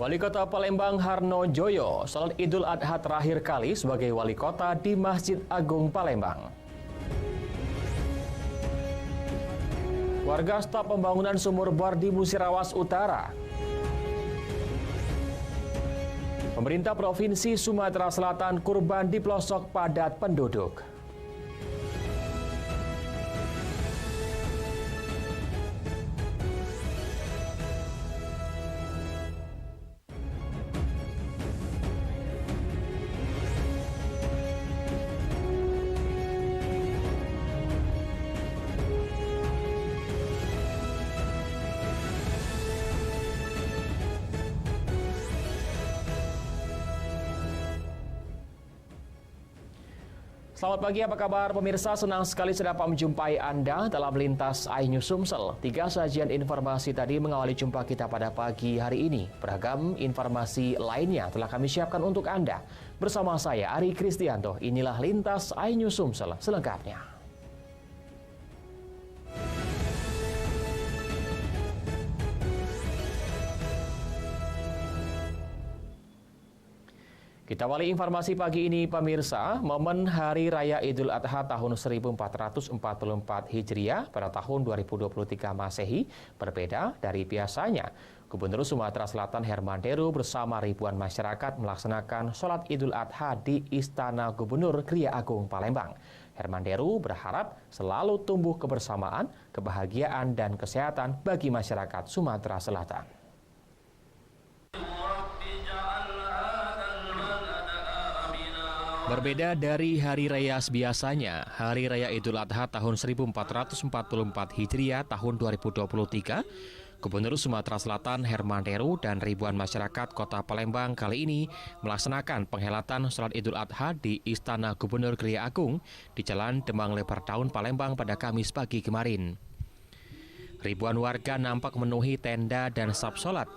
Wali Kota Palembang Harno Joyo salat Idul Adha terakhir kali sebagai wali kota di Masjid Agung Palembang. Warga stop pembangunan sumur bor di Musirawas Utara. Pemerintah Provinsi Sumatera Selatan kurban di pelosok padat penduduk. Selamat pagi, apa kabar pemirsa? Senang sekali saya dapat menjumpai Anda dalam Lintas iNews Sumsel. 3 sajian informasi tadi mengawali jumpa kita pada pagi hari ini. Beragam informasi lainnya telah kami siapkan untuk Anda. Bersama saya, Ari Kristianto, inilah Lintas iNews Sumsel selengkapnya. Kita awali informasi pagi ini pemirsa, momen Hari Raya Idul Adha tahun 1444 Hijriah pada tahun 2023 Masehi berbeda dari biasanya. Gubernur Sumatera Selatan Herman Deru bersama ribuan masyarakat melaksanakan sholat Idul Adha di Istana Gubernur Kriya Agung Palembang. Herman Deru berharap selalu tumbuh kebersamaan, kebahagiaan, dan kesehatan bagi masyarakat Sumatera Selatan. Berbeda dari hari raya biasanya, Hari Raya Idul Adha tahun 1444 Hijriah tahun 2023, Gubernur Sumatera Selatan Herman Deru dan ribuan masyarakat Kota Palembang kali ini melaksanakan penghelatan sholat Idul Adha di Istana Gubernur Kriya Agung di Jalan Demang Lebar Daun Palembang pada Kamis pagi kemarin. Ribuan warga nampak memenuhi tenda dan saf sholat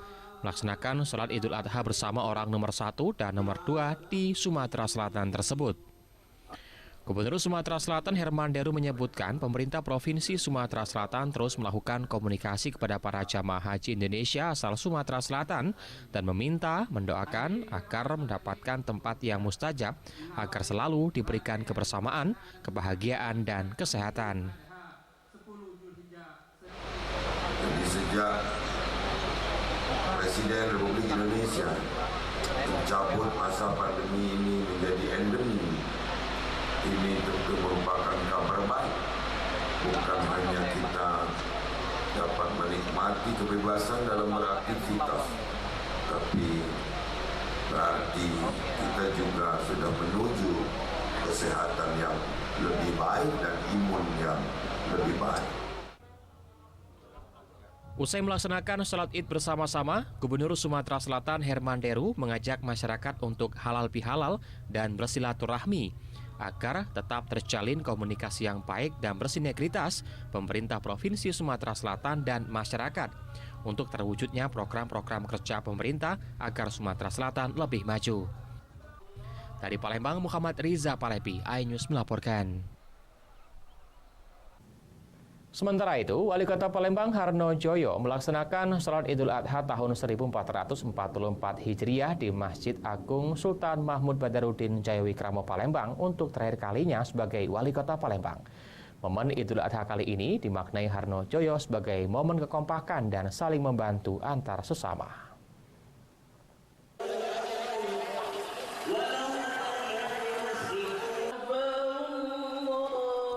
melaksanakan sholat Idul Adha bersama orang nomor 1 dan nomor 2 di Sumatera Selatan tersebut. Gubernur Sumatera Selatan Herman Deru menyebutkan pemerintah Provinsi Sumatera Selatan terus melakukan komunikasi kepada para jamaah haji Indonesia asal Sumatera Selatan dan mendoakan agar mendapatkan tempat yang mustajab agar selalu diberikan kebersamaan, kebahagiaan, dan kesehatan. Jadi sejak Presiden Republik Indonesia mencabut masa pandemi ini menjadi endemi, ini tentu merupakan kabar baik. Bukan hanya kita dapat menikmati kebebasan dalam beraktivitas, tapi berarti kita juga sudah menuju kesehatan yang lebih baik dan imun yang lebih baik. Usai melaksanakan sholat Id bersama-sama, Gubernur Sumatera Selatan Herman Deru mengajak masyarakat untuk halal bihalal dan bersilaturahmi agar tetap terjalin komunikasi yang baik dan bersinergitas pemerintah Provinsi Sumatera Selatan dan masyarakat untuk terwujudnya program-program kerja pemerintah agar Sumatera Selatan lebih maju. Dari Palembang, Muhammad Riza Palepi, iNews melaporkan. Sementara itu, Wali Kota Palembang Harno Joyo melaksanakan sholat Idul Adha tahun 1444 Hijriah di Masjid Agung Sultan Mahmud Badarudin Jayawikramo Palembang untuk terakhir kalinya sebagai Wali Kota Palembang. Momen Idul Adha kali ini dimaknai Harno Joyo sebagai momen kekompakan dan saling membantu antar sesama.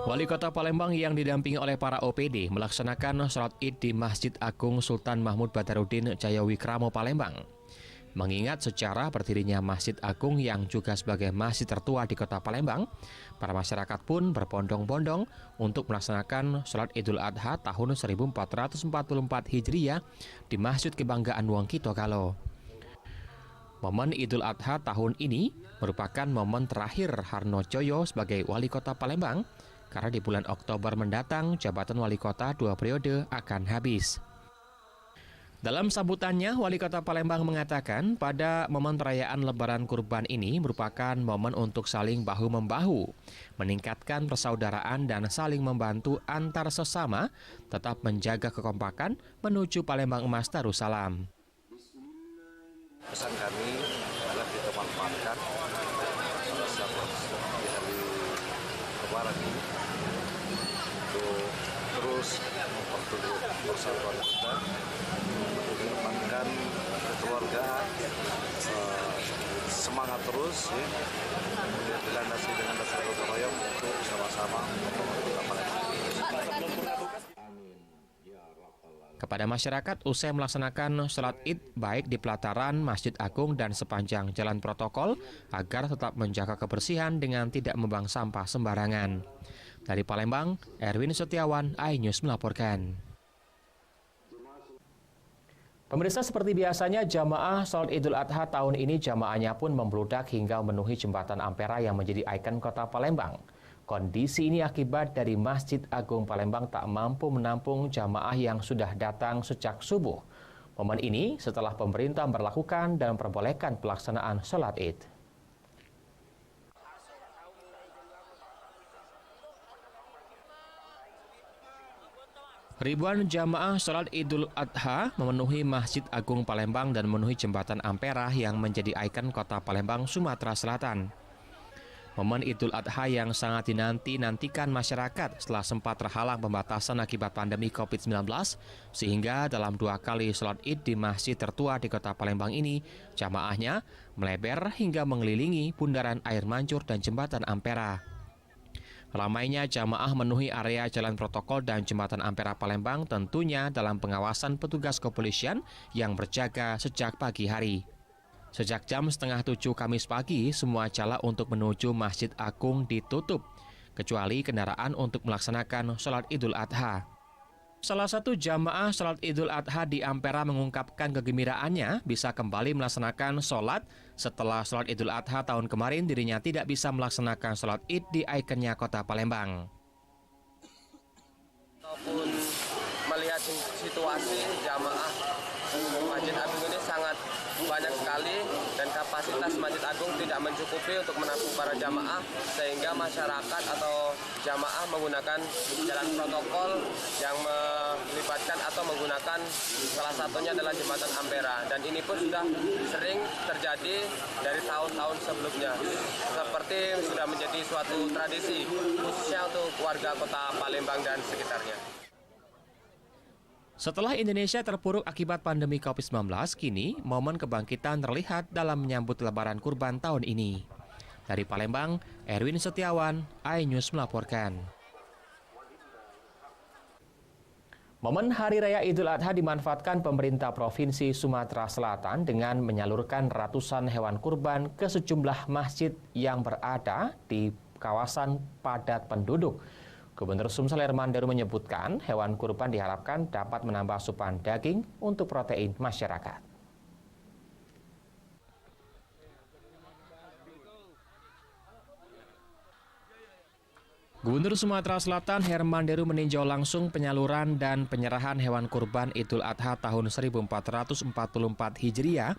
Wali Kota Palembang yang didampingi oleh para OPD melaksanakan sholat Id di Masjid Agung Sultan Mahmud Badarudin Jayawikramo Palembang. Mengingat sejarah berdirinya Masjid Agung yang juga sebagai masjid tertua di Kota Palembang, para masyarakat pun berbondong-bondong untuk melaksanakan sholat Idul Adha tahun 1444 Hijriah di Masjid Kebanggaan Wong Kito Kalo. Momen Idul Adha tahun ini merupakan momen terakhir Harno Joyo sebagai Wali Kota Palembang, karena di bulan Oktober mendatang jabatan wali kota 2 periode akan habis. Dalam sambutannya, Wali Kota Palembang mengatakan pada momen perayaan Lebaran Kurban ini merupakan momen untuk saling bahu-membahu, meningkatkan persaudaraan dan saling membantu antar sesama, tetap menjaga kekompakan menuju Palembang Emas Darussalam. Pesan kami adalah kita manfaatkan masa di hari Lebaran ini untuk terus memperteguh persatuan kita, untuk mengedepankan kekeluargaan, semangat terus, ya, kemudian dilandasi dengan dasar gotong royong untuk sama-sama membangun Kota Palembang. Kepada masyarakat usai melaksanakan sholat id baik di pelataran Masjid Agung dan sepanjang jalan protokol agar tetap menjaga kebersihan dengan tidak membuang sampah sembarangan. Dari Palembang, Erwin Setiawan, iNews melaporkan. Pemirsa, seperti biasanya jamaah sholat Idul Adha tahun ini jamaahnya pun membludak hingga memenuhi jembatan Ampera yang menjadi ikon kota Palembang. Kondisi ini akibat dari Masjid Agung Palembang tak mampu menampung jamaah yang sudah datang sejak subuh. Momen ini setelah pemerintah berlakukan dan memperbolehkan pelaksanaan sholat id. Ribuan jamaah sholat Idul Adha memenuhi Masjid Agung Palembang dan memenuhi jembatan Ampera yang menjadi ikon kota Palembang, Sumatera Selatan. Momen Idul Adha yang sangat dinanti-nantikan masyarakat setelah sempat terhalang pembatasan akibat pandemi COVID-19, sehingga dalam 2 kali sholat id di masjid tertua di kota Palembang ini, jamaahnya melebar hingga mengelilingi bundaran air mancur dan jembatan Ampera. Ramainya jamaah memenuhi area jalan protokol dan jembatan Ampera Palembang tentunya dalam pengawasan petugas kepolisian yang berjaga sejak pagi hari. Sejak jam 6:30 Kamis pagi, semua jalan untuk menuju Masjid Agung ditutup, kecuali kendaraan untuk melaksanakan sholat Idul Adha. Salah satu jamaah sholat Idul Adha di Ampera mengungkapkan kegembiraannya bisa kembali melaksanakan sholat setelah sholat Idul Adha tahun kemarin dirinya tidak bisa melaksanakan sholat id di ikonnya kota Palembang. Ataupun melihat situasi jamaah Masjid Agung ini sangat banyak sekali dan kapasitas Masjid Agung tidak mencukupi untuk menampung para jamaah, sehingga masyarakat atau jamaah menggunakan jalan protokol yang melibatkan atau menggunakan salah satunya adalah jembatan Ampera, dan ini pun sudah sering terjadi dari tahun-tahun sebelumnya, seperti sudah menjadi suatu tradisi khususnya untuk warga kota Palembang dan sekitarnya. Setelah Indonesia terpuruk akibat pandemi COVID-19, kini momen kebangkitan terlihat dalam menyambut Lebaran Kurban tahun ini. Dari Palembang, Erwin Setiawan, iNews melaporkan. Momen Hari Raya Idul Adha dimanfaatkan pemerintah Provinsi Sumatera Selatan dengan menyalurkan ratusan hewan kurban ke sejumlah masjid yang berada di kawasan padat penduduk. Gubernur Sumsel Hermanderu menyebutkan hewan kurban diharapkan dapat menambah asupan daging untuk protein masyarakat. Gubernur Sumatera Selatan Hermanderu meninjau langsung penyaluran dan penyerahan hewan kurban Idul Adha tahun 1444 Hijriah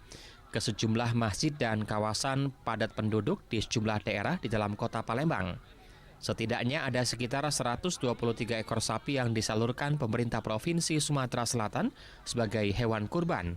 ke sejumlah masjid dan kawasan padat penduduk di sejumlah daerah di dalam kota Palembang. Setidaknya ada sekitar 123 ekor sapi yang disalurkan pemerintah Provinsi Sumatera Selatan sebagai hewan kurban.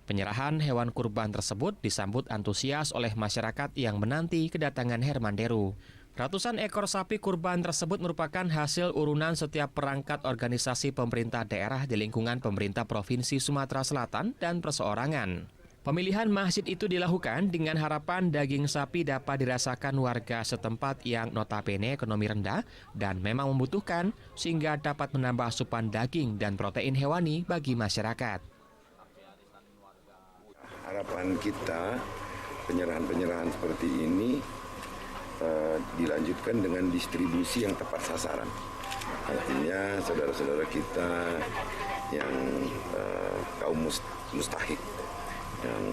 Penyerahan hewan kurban tersebut disambut antusias oleh masyarakat yang menanti kedatangan Hermanderu. Ratusan ekor sapi kurban tersebut merupakan hasil urunan setiap perangkat organisasi pemerintah daerah di lingkungan pemerintah Provinsi Sumatera Selatan dan perseorangan. Pemilihan masjid itu dilakukan dengan harapan daging sapi dapat dirasakan warga setempat yang notabene ekonomi rendah dan memang membutuhkan, sehingga dapat menambah asupan daging dan protein hewani bagi masyarakat. Harapan kita penyerahan-penyerahan seperti ini dilanjutkan dengan distribusi yang tepat sasaran. Artinya saudara-saudara kita yang kaum mustahik yang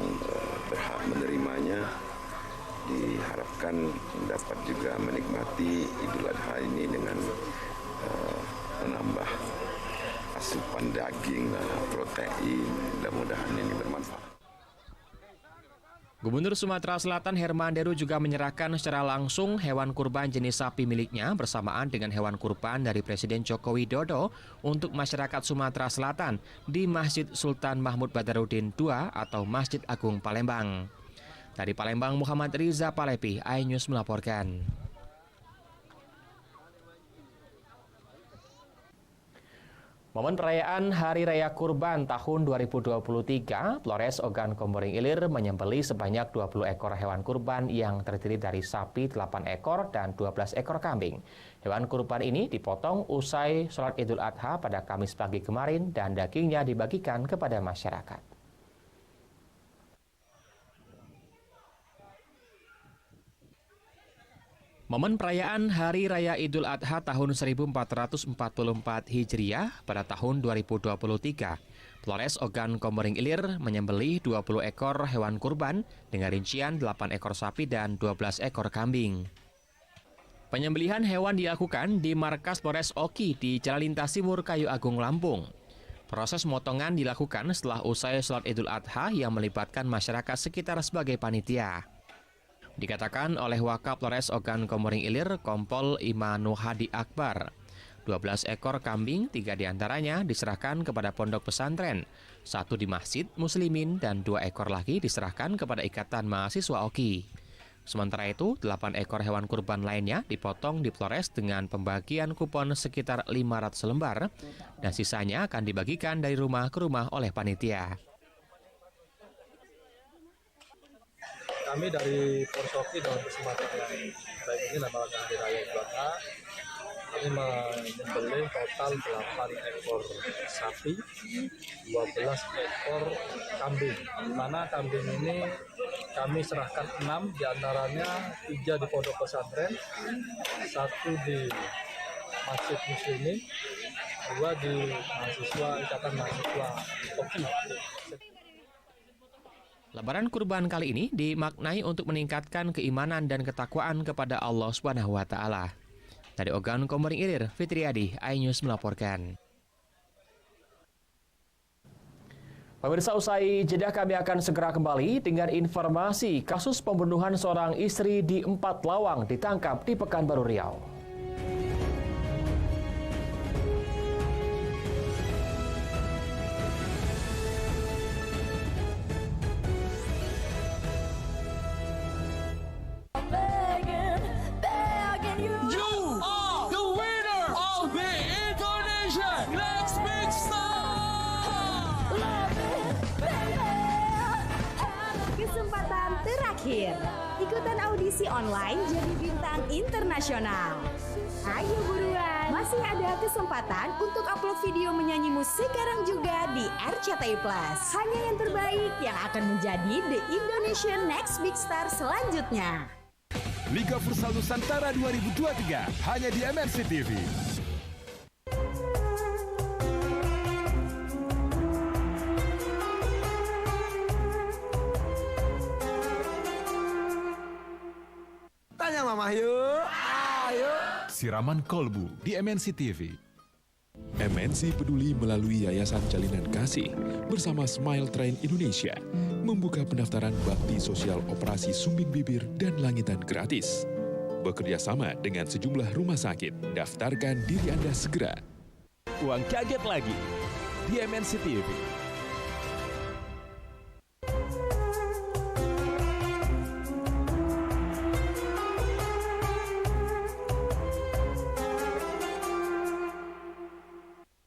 berhak menerimanya diharapkan dapat juga menikmati Idul Adha ini dengan menambah asupan daging, protein, mudah-mudahan ini bermanfaat. Gubernur Sumatera Selatan Herman Deru juga menyerahkan secara langsung hewan kurban jenis sapi miliknya bersamaan dengan hewan kurban dari Presiden Joko Widodo untuk masyarakat Sumatera Selatan di Masjid Sultan Mahmud Badarudin II atau Masjid Agung Palembang. Dari Palembang, Muhammad Riza Palepi, iNews melaporkan. Momen perayaan Hari Raya Kurban tahun 2023, Flores Ogan Komering Ilir menyembelih sebanyak 20 ekor hewan kurban yang terdiri dari sapi 8 ekor dan 12 ekor kambing. Hewan kurban ini dipotong usai sholat Idul Adha pada Kamis pagi kemarin dan dagingnya dibagikan kepada masyarakat. Momen perayaan Hari Raya Idul Adha tahun 1444 Hijriah pada tahun 2023, Flores Ogan Komering Ilir menyembelih 20 ekor hewan kurban dengan rincian 8 ekor sapi dan 12 ekor kambing. Penyembelihan hewan dilakukan di markas Polres Oki di Jalan Lintas Timur Kayu Agung, Lampung. Proses motongan dilakukan setelah usai sholat Idul Adha yang melibatkan masyarakat sekitar sebagai panitia. Dikatakan oleh Wakapolres Ogan Komering Ilir, Kompol Imanu Hadi Akbar, 12 ekor kambing, 3 diantaranya diserahkan kepada pondok pesantren, 1 di Masjid Muslimin, dan 2 ekor lagi diserahkan kepada Ikatan Mahasiswa Oki. Sementara itu, 8 ekor hewan kurban lainnya dipotong di Flores dengan pembagian kupon sekitar 500 lembar, dan sisanya akan dibagikan dari rumah ke rumah oleh panitia. Kami dari Porsoki dalam kesempatan yang baik ini dalam Hari Raya Idul Adha, kami menyembelih total 8 ekor sapi, 12 ekor kambing. Di mana kambing ini kami serahkan 6, diantaranya 3 di pondok pesantren, 1 di Masjid Muslimin, 2 di Ikatan Mahasiswa Oki. Lebaran kurban kali ini dimaknai untuk meningkatkan keimanan dan ketakwaan kepada Allah Subhanahu wa Ta'ala. Dari Ogan Komering Ilir, Fitriadi, iNews melaporkan. Pemirsa, usai jeda kami akan segera kembali dengan informasi kasus pembunuhan seorang istri di 4 Lawang ditangkap di Pekanbaru Riau. Ikutan audisi online jadi bintang internasional. Ayo buruan, masih ada kesempatan untuk upload video menyanyimu sekarang juga di RCTI Plus. Hanya yang terbaik yang akan menjadi The Indonesian Next Big Star selanjutnya. Liga Futsal Nusantara 2023 hanya di MNC TV. Tanya Mama yuk. Ayo. Siraman kolbu di MNC TV. MNC peduli melalui Yayasan Jalinan Kasih bersama Smile Train Indonesia membuka pendaftaran bakti sosial operasi sumbing bibir dan langitan gratis. Bekerja sama dengan sejumlah rumah sakit, daftarkan diri Anda segera. Uang kaget lagi di MNC TV.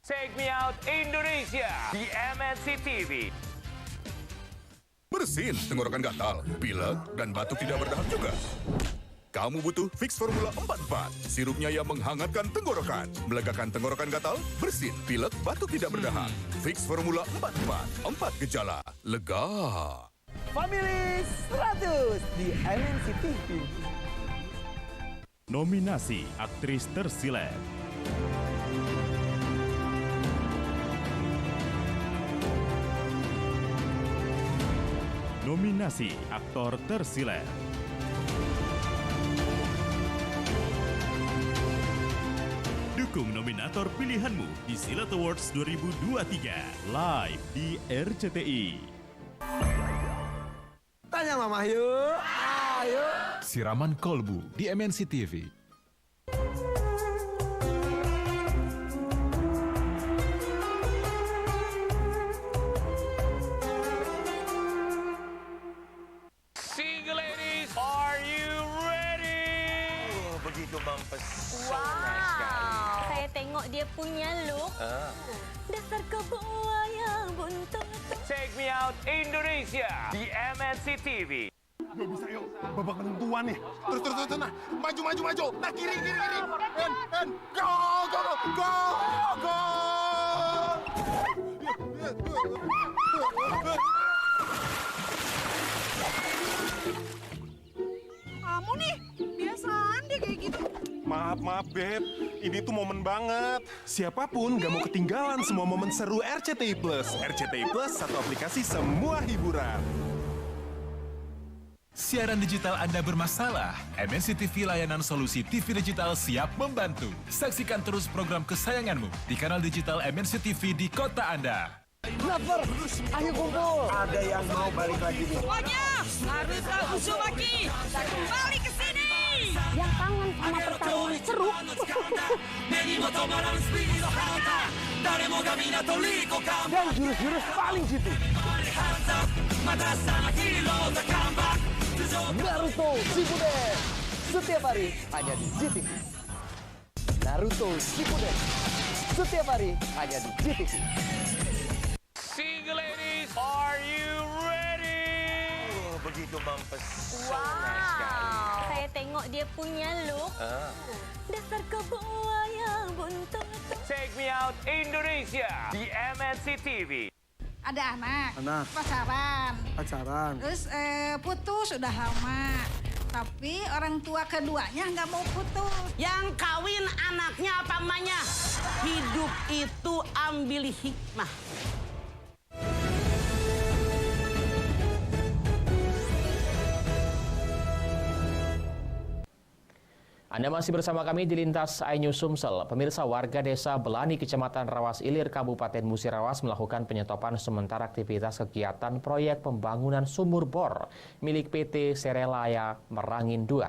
Check me out Indonesia di MNC TV. Bersin tenggorokan gatal, pilek, dan batuk tidak berdahak juga. Kamu butuh Fix Formula 44. Sirupnya yang menghangatkan tenggorokan, melegakan tenggorokan gatal, bersin, pilek, batuk tidak berdahak. Fix Formula 44. 4 gejala. Lega. Family 100 di MNC TV. Nominasi aktris tersilet. Nominasi aktor tersilet. Dukung nominator pilihanmu di Silat Awards 2023 live di RCTI. Tanya Mama yuk. Ayo. Siraman kolbu di MNC TV. Single ladies, are you ready? Begitu mempesona sekali. Saya tengok dia punya look. Dasar kebuaya buntut. Take Me Out Indonesia di MNC TV. Yuk bisa yuk, babak penentuan nih. Terus, nah, maju. Nah, kiri. And, go. Kamu nih, biasaan deh kayak gitu. Maaf, Beb. Ini tuh momen banget. Siapapun gak mau ketinggalan semua momen seru RCTI Plus. RCTI Plus, satu aplikasi semua hiburan. Siaran digital Anda bermasalah? MNC TV layanan solusi TV digital siap membantu. Saksikan terus program kesayanganmu di kanal digital MNC TV di kota Anda. Lover, ayo kumpul. Ada yang mau balik lagi nih. Semuanya harus tahu Subaki. Kembali ke sini. Yang kangen sama pertarungan seru. Dan jurus-jurus paling jitu. Naruto Shippuden. Setiap hari hanya di GTV. Naruto Shippuden. Setiap hari hanya di GTV. Single ladies, are you ready? Begitu mempesona sekali. Saya tengok dia punya look. Dasar kebuaya buntut. Take Me Out Indonesia di MNC TV. Ada anak. Pacaran. Terus putus sudah lama. Tapi orang tua keduanya nggak mau putus. Yang kawin anaknya apa emaknya? Hidup itu ambil hikmah. Anda masih bersama kami di Lintas iNews Sumsel. Pemirsa, warga desa Belani, Kecamatan Rawas Ilir, Kabupaten Musirawas melakukan penyetopan sementara aktivitas kegiatan proyek pembangunan sumur bor milik PT Serelaya Merangin II.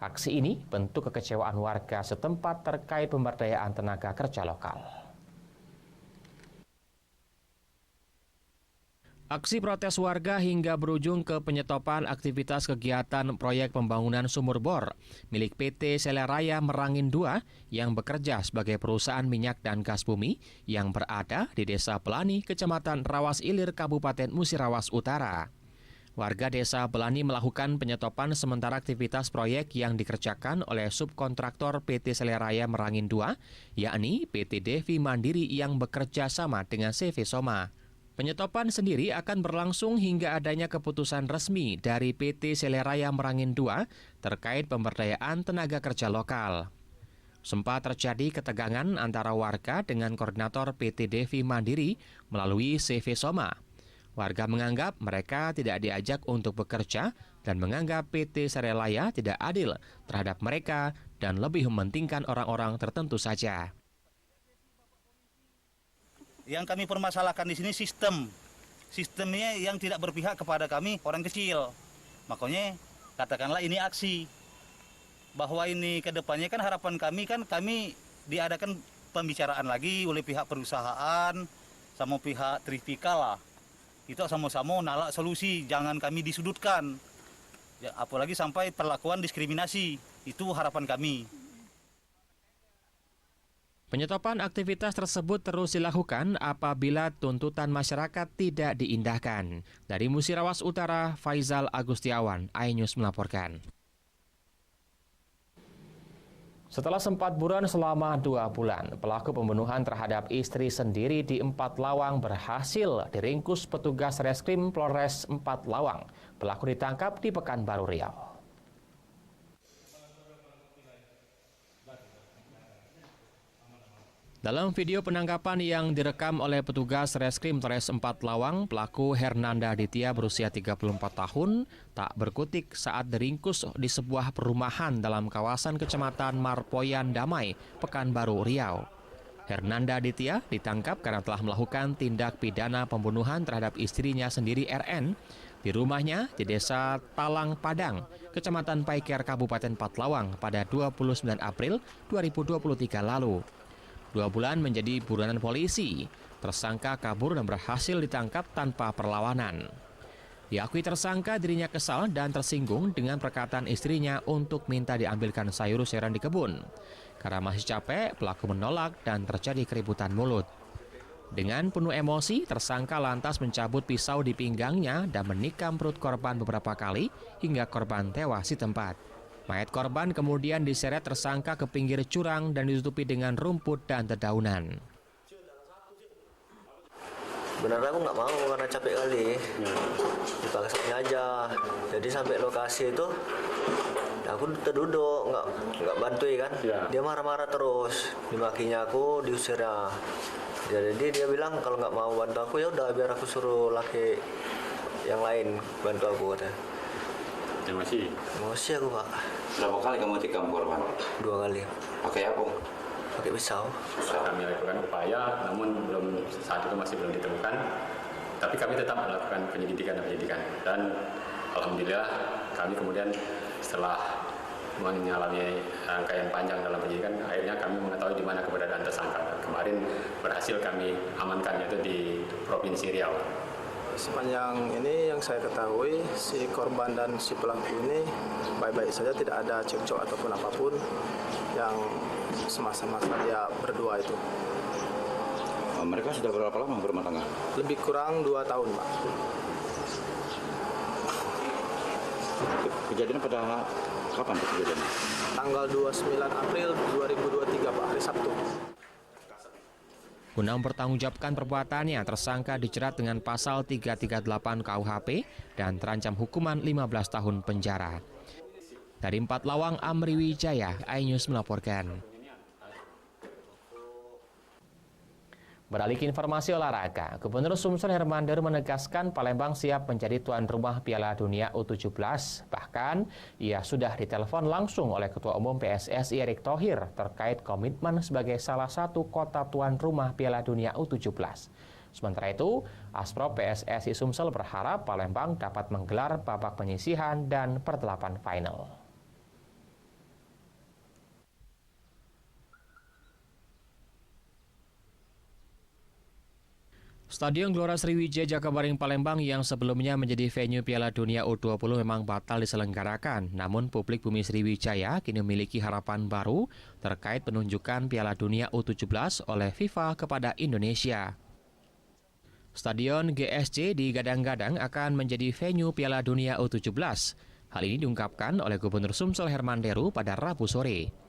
Aksi ini bentuk kekecewaan warga setempat terkait pemberdayaan tenaga kerja lokal. Aksi protes warga hingga berujung ke penyetopan aktivitas kegiatan proyek pembangunan sumur bor milik PT Serelaya Merangin II yang bekerja sebagai perusahaan minyak dan gas bumi yang berada di Desa Belani, Kecamatan Rawas Ilir, Kabupaten Musirawas Utara. Warga Desa Belani melakukan penyetopan sementara aktivitas proyek yang dikerjakan oleh subkontraktor PT Serelaya Merangin II, yakni PT Devi Mandiri yang bekerja sama dengan CV Soma. Penyetopan sendiri akan berlangsung hingga adanya keputusan resmi dari PT Serelaya Merangin II terkait pemberdayaan tenaga kerja lokal. Sempat terjadi ketegangan antara warga dengan koordinator PT Devi Mandiri melalui CV Soma. Warga menganggap mereka tidak diajak untuk bekerja dan menganggap PT Serelaya tidak adil terhadap mereka dan lebih mementingkan orang-orang tertentu saja. Yang kami permasalahkan di sini sistemnya yang tidak berpihak kepada kami orang kecil. Makanya katakanlah ini aksi bahwa ini kedepannya kan harapan kami diadakan pembicaraan lagi oleh pihak perusahaan sama pihak Trifika lah. Itu sama-sama nalak solusi, jangan kami disudutkan. Ya, apalagi sampai perlakuan diskriminasi. Itu harapan kami. Penyetopan aktivitas tersebut terus dilakukan apabila tuntutan masyarakat tidak diindahkan. Dari Musirawas Utara, Faizal Agustiawan, iNews melaporkan. Setelah sempat buron selama 2 bulan, pelaku pembunuhan terhadap istri sendiri di 4 Lawang berhasil diringkus petugas Reskrim Polres 4 Lawang. Pelaku ditangkap di Pekanbaru Riau. Dalam video penangkapan yang direkam oleh petugas Reskrim Polres 4 Lawang, pelaku Hernanda Aditya berusia 34 tahun tak berkutik saat diringkus di sebuah perumahan dalam kawasan Kecamatan Marpoyan Damai, Pekanbaru Riau. Hernanda Aditya ditangkap karena telah melakukan tindak pidana pembunuhan terhadap istrinya sendiri RN di rumahnya di Desa Talang Padang, Kecamatan Paiker, Kabupaten Patlawang pada 29 April 2023 lalu. 2 bulan menjadi buronan polisi, tersangka kabur dan berhasil ditangkap tanpa perlawanan. Diakui tersangka dirinya kesal dan tersinggung dengan perkataan istrinya untuk minta diambilkan sayur-sayuran di kebun. Karena masih capek, pelaku menolak dan terjadi keributan mulut. Dengan penuh emosi, tersangka lantas mencabut pisau di pinggangnya dan menikam perut korban beberapa kali hingga korban tewas di tempat. Mayat korban kemudian diseret tersangka ke pinggir jurang dan ditutupi dengan rumput dan dedaunan. Sebenarnya aku nggak mau karena capek kali, dipaksanya aja. Jadi sampai lokasi itu, aku terduduk, nggak bantuin kan. Dia marah-marah terus, dimakinya aku, diusirnya. Jadi dia bilang kalau nggak mau bantu aku ya udah biar aku suruh laki yang lain bantu aku katanya. Emosi aku pak. Berapa kali kamu tikam korban? 2 kali. Pakai apa? Pakai pisau. Kami lakukan upaya, namun saat itu masih belum ditemukan. Tapi kami tetap melakukan penyelidikan. Dan alhamdulillah kami kemudian setelah mengalami rangkaian panjang dalam penyidikan, akhirnya kami mengetahui di mana keberadaan tersangka. Kemarin berhasil kami amankan, yaitu di Provinsi Riau. Sepanjang ini yang saya ketahui, si korban dan si pelaku ini baik-baik saja, tidak ada cekcok ataupun apapun yang semasa-masa dia berdua itu. Mereka sudah berapa lama berumah tangga? Lebih kurang 2 tahun, Pak. Kejadian pada kapan kejadiannya? Tanggal 29 April 2023, Pak, hari Sabtu. Guna mempertanggungjawabkan perbuatannya, tersangka dijerat dengan pasal 338 KUHP dan terancam hukuman 15 tahun penjara. Dari Patlawang, Amri Wijaya, iNews melaporkan. Beralih ke informasi olahraga, Gubernur Sumsel Herman Deru menegaskan Palembang siap menjadi tuan rumah Piala Dunia U17. Bahkan, ia sudah ditelepon langsung oleh Ketua Umum PSSI Erick Thohir terkait komitmen sebagai salah satu kota tuan rumah Piala Dunia U17. Sementara itu, Asprop PSSI Sumsel berharap Palembang dapat menggelar babak penyisihan dan pertelapan final. Stadion Gelora Sriwijaya Jakabaring Palembang yang sebelumnya menjadi venue Piala Dunia U20 memang batal diselenggarakan. Namun publik Bumi Sriwijaya kini memiliki harapan baru terkait penunjukan Piala Dunia U17 oleh FIFA kepada Indonesia. Stadion GSC digadang-gadang akan menjadi venue Piala Dunia U17. Hal ini diungkapkan oleh Gubernur Sumsel Herman Deru pada Rabu sore.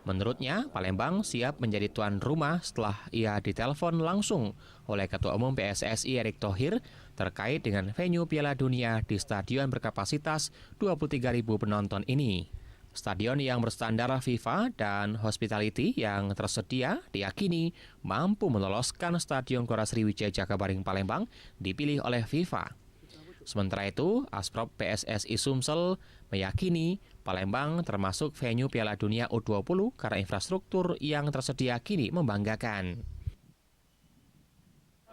Menurutnya, Palembang siap menjadi tuan rumah setelah ia ditelepon langsung oleh Ketua Umum PSSI Erick Thohir terkait dengan venue Piala Dunia di stadion berkapasitas 23.000 penonton ini. Stadion yang berstandar FIFA dan hospitality yang tersedia diyakini mampu meloloskan Stadion Gelora Sriwijaya Jakabaring Palembang dipilih oleh FIFA. Sementara itu, Asprop PSSI Sumsel meyakini Palembang termasuk venue Piala Dunia U20 karena infrastruktur yang tersedia kini membanggakan.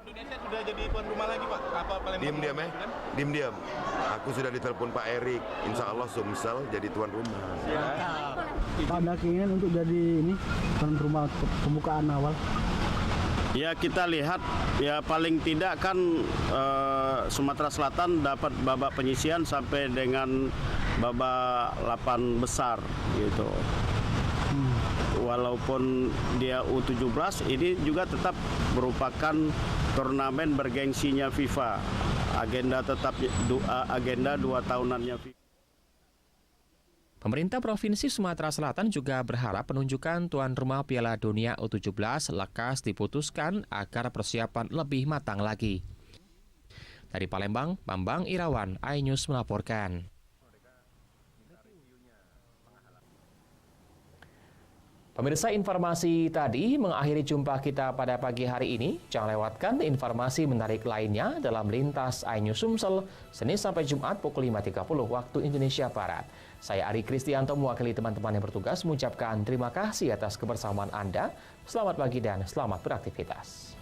Indonesia sudah jadi tuan rumah lagi, Pak? Apa Palembang? Diam-diam ya? Diam-diam. Aku sudah ditelepon Pak Erik. Insya Allah Sumsel jadi tuan rumah. Pak, ada keinginan untuk jadi tuan rumah pembukaan awal? Ya, kita lihat ya paling tidak kan Sumatera Selatan dapat babak penyisihan sampai dengan babak 8 besar gitu. Walaupun dia U17, ini juga tetap merupakan turnamen bergengsinya FIFA. Agenda 2 tahunannya FIFA. Pemerintah Provinsi Sumatera Selatan juga berharap penunjukan tuan rumah Piala Dunia U17 lekas diputuskan agar persiapan lebih matang lagi. Dari Palembang, Bambang Irawan, iNews melaporkan. Pemirsa, informasi tadi mengakhiri jumpa kita pada pagi hari ini. Jangan lewatkan informasi menarik lainnya dalam Lintas iNews Sumsel, Senin sampai Jumat pukul 5.30 waktu Indonesia Barat. Saya Ari Kristianto mewakili teman-teman yang bertugas mengucapkan terima kasih atas kebersamaan Anda. Selamat pagi dan selamat beraktivitas.